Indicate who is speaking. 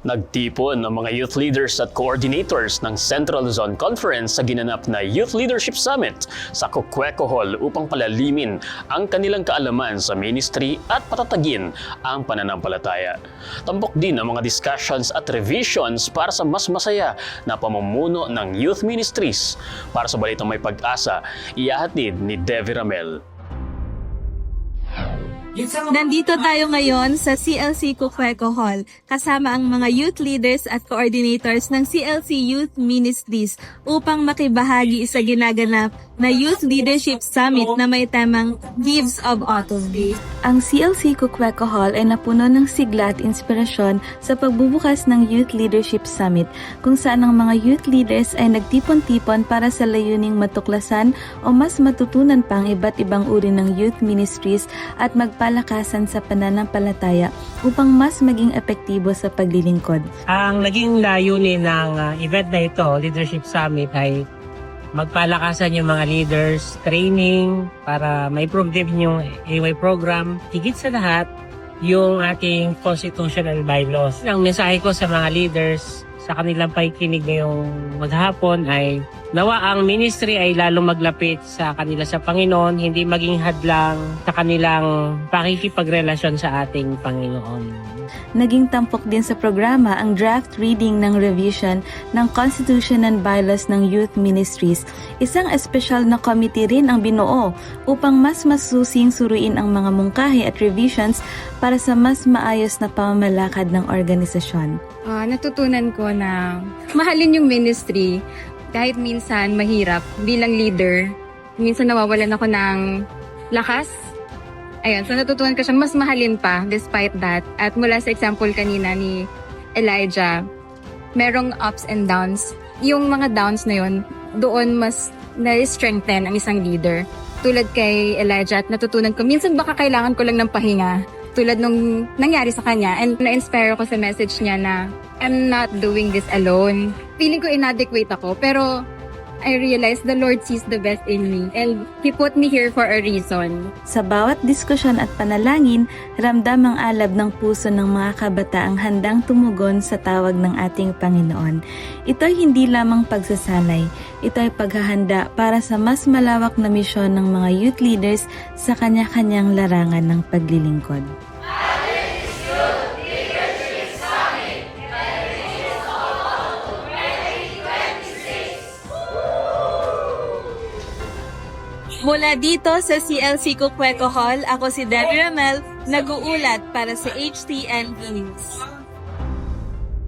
Speaker 1: Nagtipon ang mga youth leaders at coordinators ng Central Luzon Conference sa ginanap na Youth Leadership Summit sa Coqueco Hall upang palalimin ang kanilang kaalaman sa ministry at patatagin ang pananampalataya. Tampok din ang mga discussions at revisions para sa mas masaya na pamumuno ng youth ministries. Para sa balitang may pag-asa, ihahatid ni Devi Ramel.
Speaker 2: Nandito tayo ngayon sa CLC Coqueco Hall kasama ang mga youth leaders at coordinators ng CLC Youth Ministries upang makibahagi sa ginaganap na Youth Leadership Summit na may temang Leaves of Autumn.
Speaker 3: Ang CLC Coqueco Hall ay napuno ng sigla at inspirasyon sa pagbubukas ng Youth Leadership Summit kung saan ang mga youth leaders ay nagtipon-tipon para sa layuning matuklasan o mas matutunan pang iba't ibang uri ng youth ministries at magpalakasan sa pananampalataya upang mas maging epektibo sa paglilingkod.
Speaker 4: Ang naging layunin ng event na ito, Leadership Summit, ay magpalakasan yung mga leaders, training para ma-improve din yung AY program. Higit sa lahat, yung ating constitutional bylaws. Ang mensahe ko sa mga leaders sa kanilang pakikinig ngayong maghapon ay nawa ang ministry ay lalong maglapit sa kanila sa Panginoon, hindi maging hadlang sa kanilang pakikipagrelasyon sa ating Panginoon.
Speaker 3: Naging tampok din sa programa ang draft reading ng revision ng Constitution and Bylaws ng Youth Ministries. Isang espesyal na committee rin ang binuo upang mas masusing suruin ang mga mungkahi at revisions para sa mas maayos na pamamalakad ng organisasyon.
Speaker 5: Natutunan ko na mahalin yung ministry kahit minsan mahirap bilang leader. Minsan nawawalan ako ng lakas. Ayun, so natutunan ko siyang mas mahalin pa despite that. At mula sa example kanina ni Elijah, merong ups and downs. Yung mga downs na yun, doon mas na-strengthen ang isang leader. Tulad kay Elijah, at natutunan ko, minsan baka kailangan ko lang ng pahinga. Tulad nung nangyari sa kanya. And na-inspire ko sa message niya na I'm not doing this alone. Feeling ko inadequate ako, pero I realized the Lord sees the best in me and He put me here for a reason.
Speaker 3: Sa bawat diskusyon at panalangin, ramdam ang alab ng puso ng mga kabataang handang tumugon sa tawag ng ating Panginoon. Ito'y hindi lamang pagsasanay, ito'y paghahanda para sa mas malawak na misyon ng mga youth leaders sa kanya-kanyang larangan ng paglilingkod.
Speaker 2: Mula dito sa CLC Coqueco Hall, ako si Devi Ramel, nag-uulat para sa HTN News.